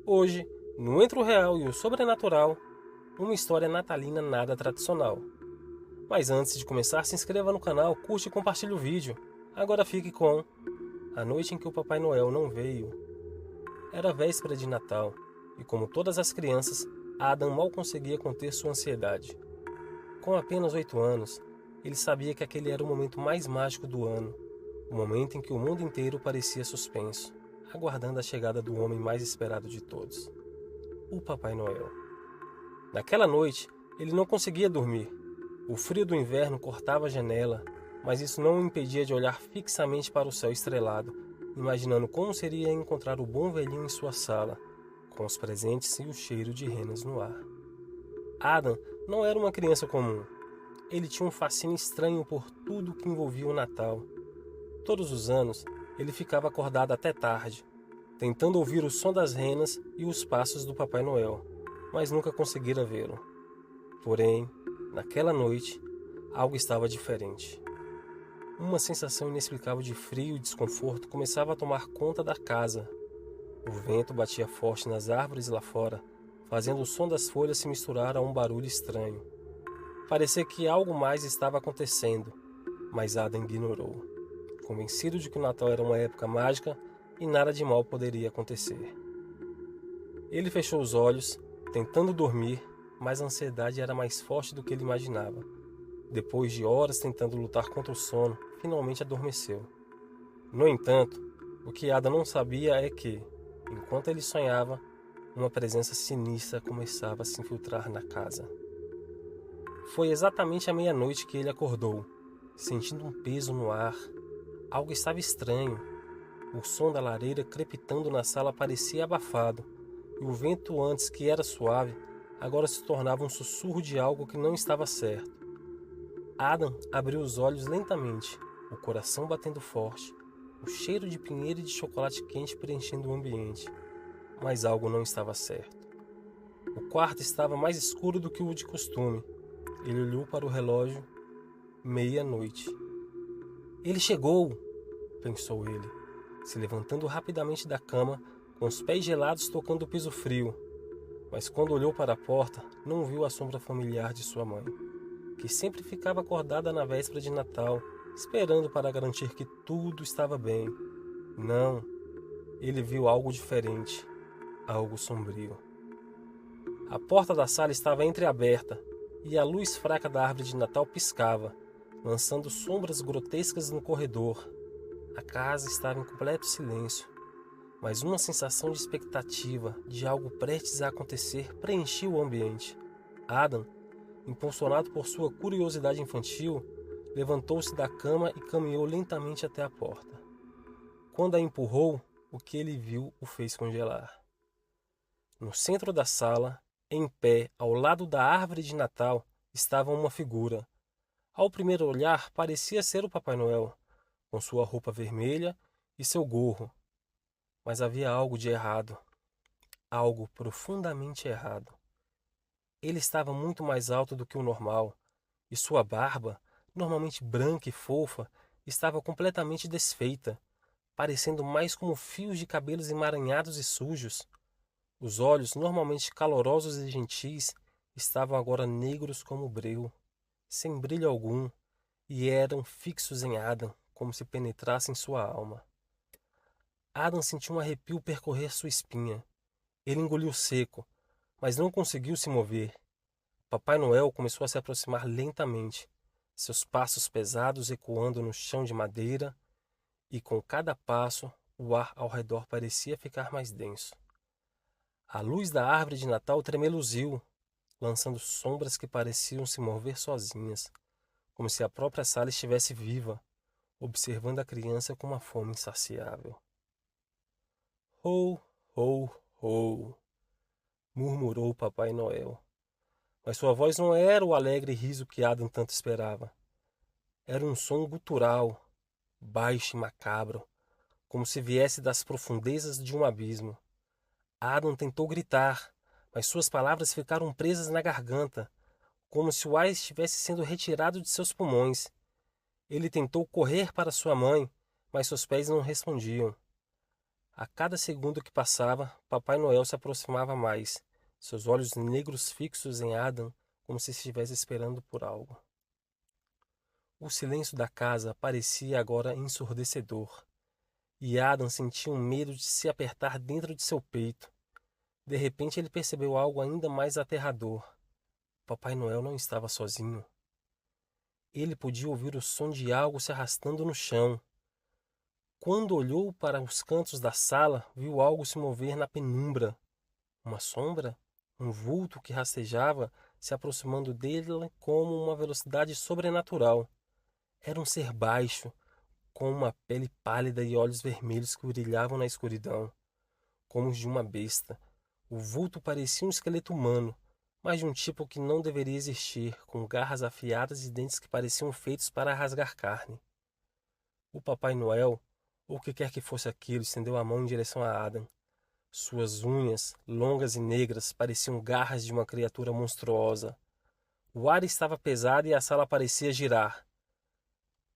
Hoje, no Entre o Real e o Sobrenatural, uma história natalina nada tradicional. Mas antes de começar, se inscreva no canal, curte e compartilhe o vídeo. Agora fique com A Noite em que o Papai Noel Não Veio. Era véspera de Natal, e como todas as crianças, Adam mal conseguia conter sua ansiedade. Com apenas 8 anos, ele sabia que aquele era o momento mais mágico do ano, o momento em que o mundo inteiro parecia suspenso, aguardando a chegada do homem mais esperado de todos, o Papai Noel. Naquela noite, ele não conseguia dormir. O frio do inverno cortava a janela, mas isso não o impedia de olhar fixamente para o céu estrelado, imaginando como seria encontrar o bom velhinho em sua sala, com os presentes e o cheiro de renas no ar. Adam não era uma criança comum. Ele tinha um fascínio estranho por tudo que envolvia o Natal. Todos os anos, ele ficava acordado até tarde, tentando ouvir o som das renas e os passos do Papai Noel, mas nunca conseguira vê-lo. Porém, naquela noite, algo estava diferente. Uma sensação inexplicável de frio e desconforto começava a tomar conta da casa. O vento batia forte nas árvores lá fora, fazendo o som das folhas se misturar a um barulho estranho. Parecia que algo mais estava acontecendo, mas Adam ignorou, convencido de que o Natal era uma época mágica e nada de mal poderia acontecer. Ele fechou os olhos, tentando dormir, mas a ansiedade era mais forte do que ele imaginava. Depois de horas tentando lutar contra o sono, finalmente adormeceu. No entanto, o que Adam não sabia é que, enquanto ele sonhava, uma presença sinistra começava a se infiltrar na casa. Foi exatamente à meia-noite que ele acordou, sentindo um peso no ar. Algo estava estranho. O som da lareira crepitando na sala parecia abafado, e o vento, antes que era suave, agora se tornava um sussurro de algo que não estava certo. Adam abriu os olhos lentamente, o coração batendo forte, o cheiro de pinheiro e de chocolate quente preenchendo o ambiente. Mas algo não estava certo. O quarto estava mais escuro do que o de costume. Ele olhou para o relógio. Meia-noite. Ele chegou, pensou ele, se levantando rapidamente da cama, com os pés gelados tocando o piso frio. Mas quando olhou para a porta, não viu a sombra familiar de sua mãe, que sempre ficava acordada na véspera de Natal, esperando para garantir que tudo estava bem. Não, ele viu algo diferente, algo sombrio. A porta da sala estava entreaberta, e a luz fraca da árvore de Natal piscava, lançando sombras grotescas no corredor. A casa estava em completo silêncio, mas uma sensação de expectativa, de algo prestes a acontecer, preenchia o ambiente. Adam, impulsionado por sua curiosidade infantil, levantou-se da cama e caminhou lentamente até a porta. Quando a empurrou, o que ele viu o fez congelar. No centro da sala, em pé, ao lado da árvore de Natal, estava uma figura. Ao primeiro olhar, parecia ser o Papai Noel, com sua roupa vermelha e seu gorro. Mas havia algo de errado. Algo profundamente errado. Ele estava muito mais alto do que o normal, e sua barba, normalmente branca e fofa, estava completamente desfeita, parecendo mais como fios de cabelos emaranhados e sujos. Os olhos, normalmente calorosos e gentis, estavam agora negros como breu, sem brilho algum, e eram fixos em Adam, como se penetrassem sua alma. Adam sentiu um arrepio percorrer sua espinha. Ele engoliu seco, mas não conseguiu se mover. Papai Noel começou a se aproximar lentamente, seus passos pesados ecoando no chão de madeira, e com cada passo o ar ao redor parecia ficar mais denso. A luz da árvore de Natal tremeluziu, lançando sombras que pareciam se mover sozinhas, como se a própria sala estivesse viva, observando a criança com uma fome insaciável. Ho, ho, ho, murmurou o Papai Noel. Mas sua voz não era o alegre riso que Adam tanto esperava. Era um som gutural, baixo e macabro, como se viesse das profundezas de um abismo. Adam tentou gritar, mas suas palavras ficaram presas na garganta, como se o ar estivesse sendo retirado de seus pulmões. Ele tentou correr para sua mãe, mas seus pés não respondiam. A cada segundo que passava, Papai Noel se aproximava mais, seus olhos negros fixos em Adam, como se estivesse esperando por algo. O silêncio da casa parecia agora ensurdecedor, e Adam sentia um medo de se apertar dentro de seu peito. De repente ele percebeu algo ainda mais aterrador. Papai Noel não estava sozinho. Ele podia ouvir o som de algo se arrastando no chão. Quando olhou para os cantos da sala, viu algo se mover na penumbra. Uma sombra? Um vulto que rastejava, se aproximando dele com uma velocidade sobrenatural. Era um ser baixo, com uma pele pálida e olhos vermelhos que brilhavam na escuridão, como os de uma besta. O vulto parecia um esqueleto humano, mas de um tipo que não deveria existir, com garras afiadas e dentes que pareciam feitos para rasgar carne. O Papai Noel, ou o que quer que fosse aquilo, estendeu a mão em direção a Adam. Suas unhas, longas e negras, pareciam garras de uma criatura monstruosa. O ar estava pesado e a sala parecia girar.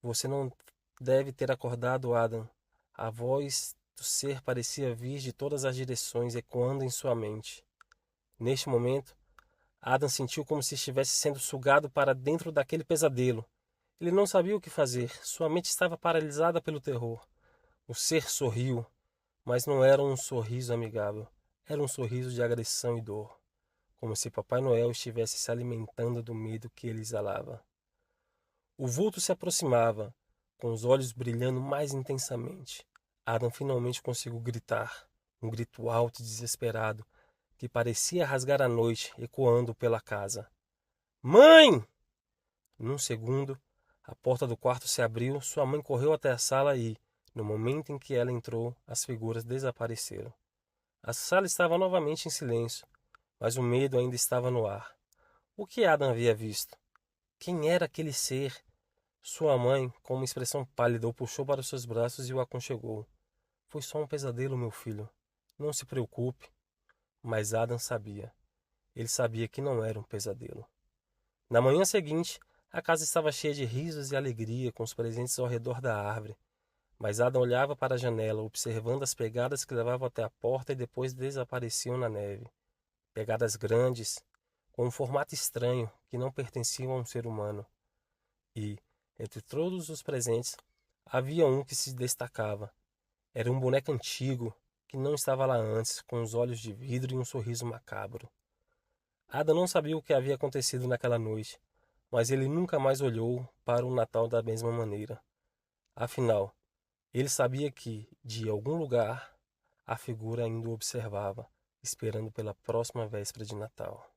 Você não deve ter acordado, Adam. A voz do ser parecia vir de todas as direções, ecoando em sua mente. Neste momento, Adam sentiu como se estivesse sendo sugado para dentro daquele pesadelo. Ele não sabia o que fazer. Sua mente estava paralisada pelo terror. O ser sorriu, mas não era um sorriso amigável. Era um sorriso de agressão e dor, como se Papai Noel estivesse se alimentando do medo que ele exalava. O vulto se aproximava, com os olhos brilhando mais intensamente. Adam finalmente conseguiu gritar, um grito alto e desesperado, que parecia rasgar a noite, ecoando pela casa. Mãe! Num segundo, a porta do quarto se abriu, sua mãe correu até a sala e, no momento em que ela entrou, as figuras desapareceram. A sala estava novamente em silêncio, mas o medo ainda estava no ar. O que Adam havia visto? Quem era aquele ser? Sua mãe, com uma expressão pálida, o puxou para os seus braços e o aconchegou. Foi só um pesadelo, meu filho. Não se preocupe. Mas Adam sabia. Ele sabia que não era um pesadelo. Na manhã seguinte, a casa estava cheia de risos e alegria com os presentes ao redor da árvore. Mas Adam olhava para a janela, observando as pegadas que levavam até a porta e depois desapareciam na neve. Pegadas grandes, com um formato estranho que não pertenciam a um ser humano. E, entre todos os presentes, havia um que se destacava. Era um boneco antigo, que não estava lá antes, com os olhos de vidro e um sorriso macabro. Ada não sabia o que havia acontecido naquela noite, mas ele nunca mais olhou para o Natal da mesma maneira. Afinal, ele sabia que, de algum lugar, a figura ainda o observava, esperando pela próxima véspera de Natal.